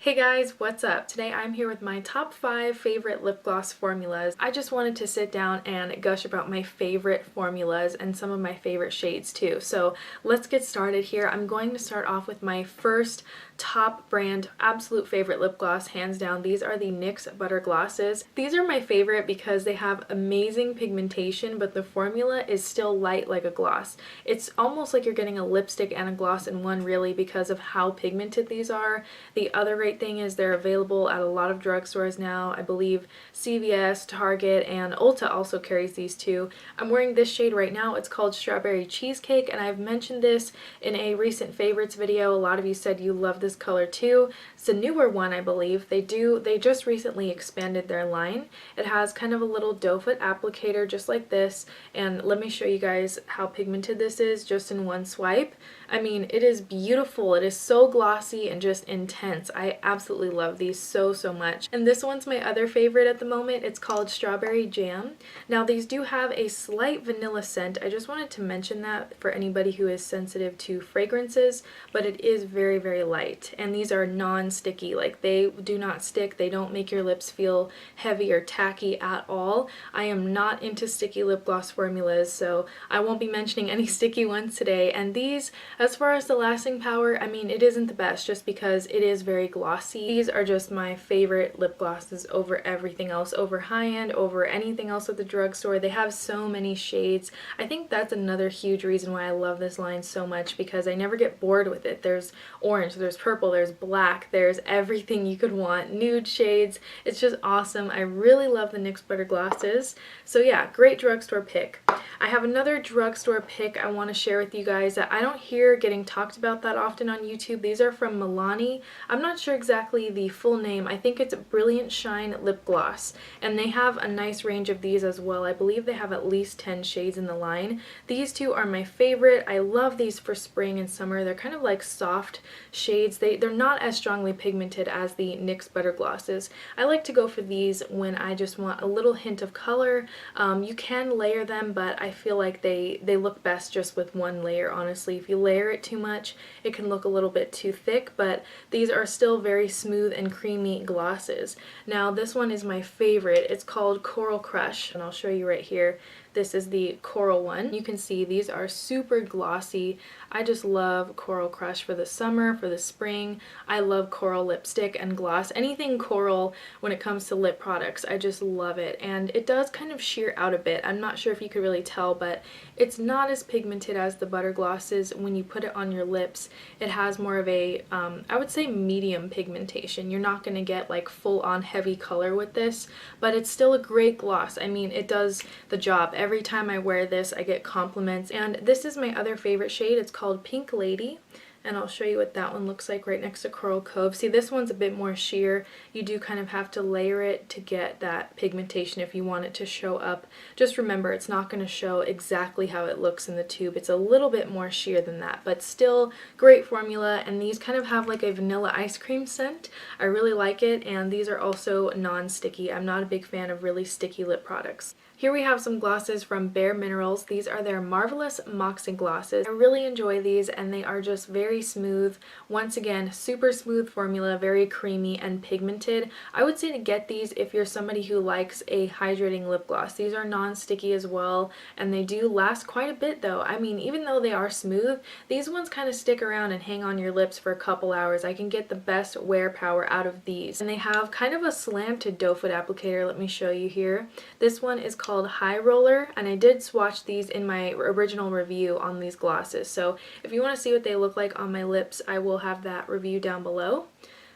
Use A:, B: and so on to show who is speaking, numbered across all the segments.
A: Hey guys, what's up? Today I'm here with my top 5 favorite lip gloss formulas. I just wanted to sit down and gush about my favorite formulas and some of my favorite shades too. So let's get started here. I'm going to start off with my first top brand absolute favorite lip gloss, hands down. These are the NYX Butter glosses. These are my favorite because they have amazing pigmentation, but the formula is still light like a gloss. It's almost like you're getting a lipstick and a gloss in one, really, because of how pigmented these are. The other great thing is they're available at a lot of drugstores now. I believe CVS, Target, and Ulta also carries these too. I'm wearing this shade right now. It's called Strawberry Cheesecake, and I've mentioned this in a recent favorites video. A lot of you said you love this color too. It's a newer one, I believe. They just recently expanded their line. It has kind of a little doe foot applicator just like this, and let me show you guys how pigmented this is just in one swipe. I mean, it is beautiful. It is so glossy and just intense. I absolutely love these so much. And this one's my other favorite at the moment. It's called Strawberry Jam. Now these do have a slight vanilla scent. I just wanted to mention that for anybody who is sensitive to fragrances, but it is very light. And these are non-sticky. Like, they do not stick. They don't make your lips feel heavy or tacky at all. I am not into sticky lip gloss formulas, so I won't be mentioning any sticky ones today. And these, as far as the lasting power, I mean, it isn't the best just because it is very glossy. These are just my favorite lip glosses over everything else, over high-end, over anything else at the drugstore. They have so many shades. I think that's another huge reason why I love this line so much, because I never get bored with it. There's orange, there's purple, there's black, there's everything you could want, nude shades. It's just awesome. I really love the NYX Butter glosses. So yeah, great drugstore pick. I have another drugstore pick I want to share with you guys that I don't hear getting talked about that often on YouTube. These are from Milani. I'm not sure exactly the full name. I think it's Brilliant Shine Lip Gloss, and they have a nice range of these as well. I believe they have at least 10 shades in the line. These two are my favorite. I love these for spring and summer. They're kind of like soft shades. They're not as strongly pigmented as the NYX Butter glosses. I like to go for these when I just want a little hint of color. You can layer them, but I feel like they look best just with one layer, honestly. If you layer it too much, it can look a little bit too thick, but these are still very smooth and creamy glosses. Now this one is my favorite. It's called Coral Crush, and I'll show you right here. This is the coral one. You can see these are super glossy. I just love Coral Crush for the summer, for the spring. I love coral lipstick and gloss. Anything coral when it comes to lip products, I just love it. And it does kind of sheer out a bit. I'm not sure if you could really tell, but it's not as pigmented as the butter glosses. When you put it on your lips, it has more of a, I would say, medium pigmentation. You're not going to get like full-on heavy color with this, but it's still a great gloss. I mean, it does the job. Every time I wear this, I get compliments. And this is my other favorite shade. It's called Pink Lady, and I'll show you what that one looks like right next to Coral Cove. See, this one's a bit more sheer. You do kind of have to layer it to get that pigmentation if you want it to show up. Just remember, it's not going to show exactly how it looks in the tube. It's a little bit more sheer than that, but still great formula. And these kind of have like a vanilla ice cream scent. I really like it, and these are also non-sticky. I'm not a big fan of really sticky lip products. Here we have some glosses from BAREMINERALS. These are their Marvelous MOXIE glosses. I really enjoy these, and they are just very smooth. Once again, super smooth formula, very creamy and pigmented. I would say to get these if you're somebody who likes a hydrating lip gloss. These are non-sticky as well, and they do last quite a bit though. I mean, even though they are smooth, these ones kind of stick around and hang on your lips for a couple hours. I can get the best wear power out of these. And they have kind of a slanted doe foot applicator. Let me show you here. This one is called High Roller, and I did swatch these in my original review on these glosses, so if you want to see what they look like on my lips, I will have that review down below.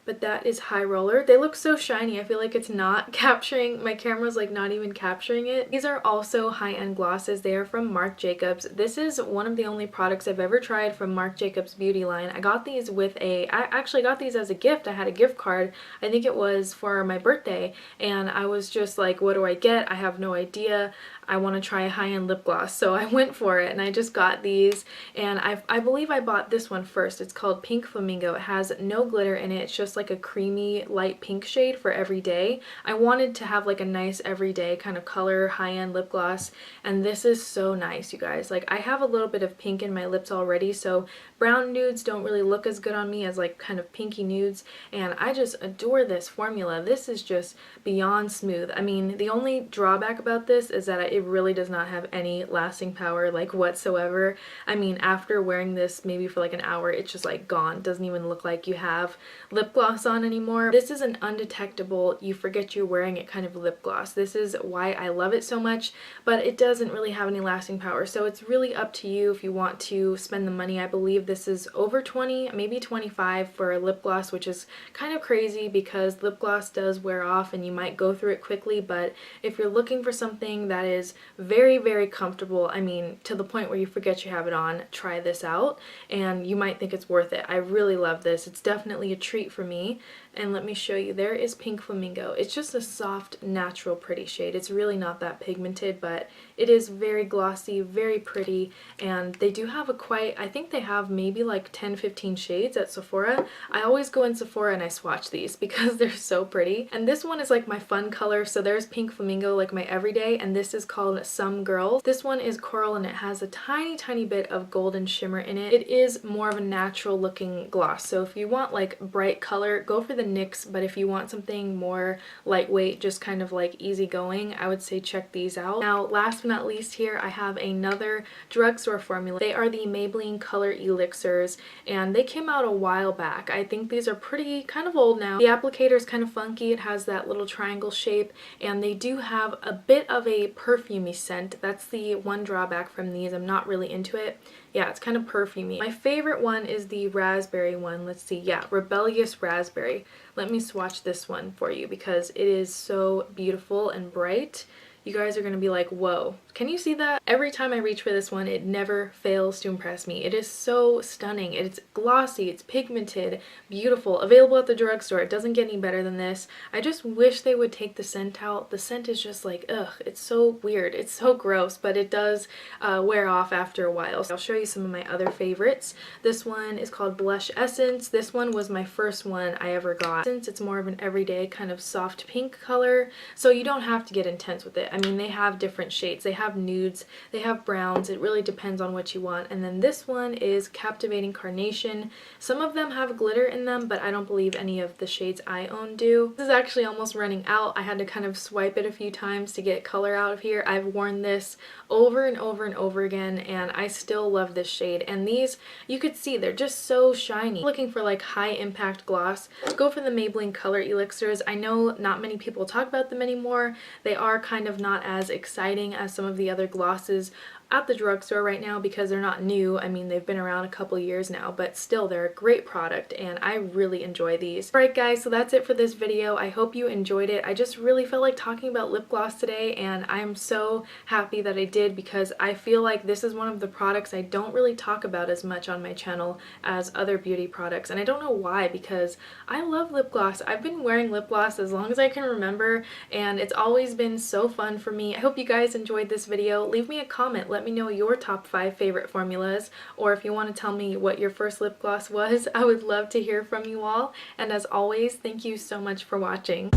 A: But that is High Roller. They look so shiny. I feel like it's not capturing, my camera's like not even capturing it. These are also high-end glosses. They are from Marc Jacobs. This is one of the only products I've ever tried from Marc Jacobs beauty line. I got these with I actually got these as a gift. I had a gift card. I think it was for my birthday, and I was just like, what do I get? I have no idea. I want to try a high-end lip gloss, so I went for it and I just got these, and I believe I bought this one first. It's called Pink Flamingo. It has no glitter in it. It's just like a creamy light pink shade for every day. I wanted to have like a nice everyday kind of color high-end lip gloss, and this is so nice, you guys. Like, I have a little bit of pink in my lips already, so brown nudes don't really look as good on me as like kind of pinky nudes, and I just adore this formula. This is just beyond smooth. I mean, the only drawback about this is that it really does not have any lasting power like whatsoever. I mean, after wearing this maybe for like an hour, it's just like gone. It doesn't even look like you have lip gloss on anymore. This is an undetectable, you forget you're wearing it kind of lip gloss. This is why I love it so much, but it doesn't really have any lasting power, so it's really up to you if you want to spend the money. I believe this is over 20, maybe 25 for a lip gloss, which is kind of crazy because lip gloss does wear off and you might go through it quickly, but if you're looking for something that is very, very comfortable, I mean, to the point where you forget you have it on, try this out and you might think it's worth it. I really love this. It's definitely a treat for me. And let me show you, there is Pink Flamingo. It's just a soft, natural, pretty shade. It's really not that pigmented, but it is very glossy, very pretty, and they do have a quite, I think they have maybe like 10-15 shades at Sephora. I always go in Sephora and I swatch these because they're so pretty. And this one is like my fun color, so there's Pink Flamingo, like my everyday, and this is called Some Girls. This one is coral and it has a tiny, tiny bit of golden shimmer in it. It is more of a natural looking gloss, so if you want like bright color, go for the NYX, but if you want something more lightweight, just kind of like easygoing, I would say check these out. Now, last but not least, here I have another drugstore formula. They are the Maybelline Color ELIXIRS, and they came out a while back. I think these are pretty kind of old now. The applicator is kind of funky. It has that little triangle shape, and they do have a bit of a perfumey scent. That's the one drawback from these. I'm not really into it. Yeah, it's kind of perfumey. My favorite one is the raspberry one. Let's see. Yeah, Rebellious Raspberry. Let me swatch this one for you because it is so beautiful and bright. You guys are going to be like, whoa, can you see that? Every time I reach for this one, it never fails to impress me. It is so stunning. It's glossy, it's pigmented, beautiful, available at the drugstore. It doesn't get any better than this. I just wish they would take the scent out. The scent is just like, ugh, it's so weird. It's so gross, but it does wear off after a while. So I'll show you some of my other favorites. This one is called Blush Essence. This one was my first one I ever got. Since it's more of an everyday kind of soft pink color, so you don't have to get intense with it. I mean, they have different shades. They have nudes, they have browns. It really depends on what you want. And then this one is Captivating Carnation. Some of them have glitter in them, but I don't believe any of the shades I own do. This is actually almost running out. I had to kind of swipe it a few times to get color out of here. I've worn this over and over and over again, and I still love this shade. And these, you could see, they're just so shiny. Looking for like high impact gloss, go for the Maybelline Color ELIXIRS. I know not many people talk about them anymore. They are kind of not as exciting as some of the other glosses at the drugstore right now because they're not new. I mean, they've been around a couple years now, but still they're a great product and I really enjoy these. Alright guys, so that's it for this video. I hope you enjoyed it. I just really felt like talking about lip gloss today, and I'm so happy that I did because I feel like this is one of the products I don't really talk about as much on my channel as other beauty products, and I don't know why, because I love lip gloss. I've been wearing lip gloss as long as I can remember, and it's always been so fun for me. I hope you guys enjoyed this video. Leave me a comment. Let me know your top 5 favorite formulas, or if you want to tell me what your first lip gloss was. I would love to hear from you all, and as always, thank you so much for watching.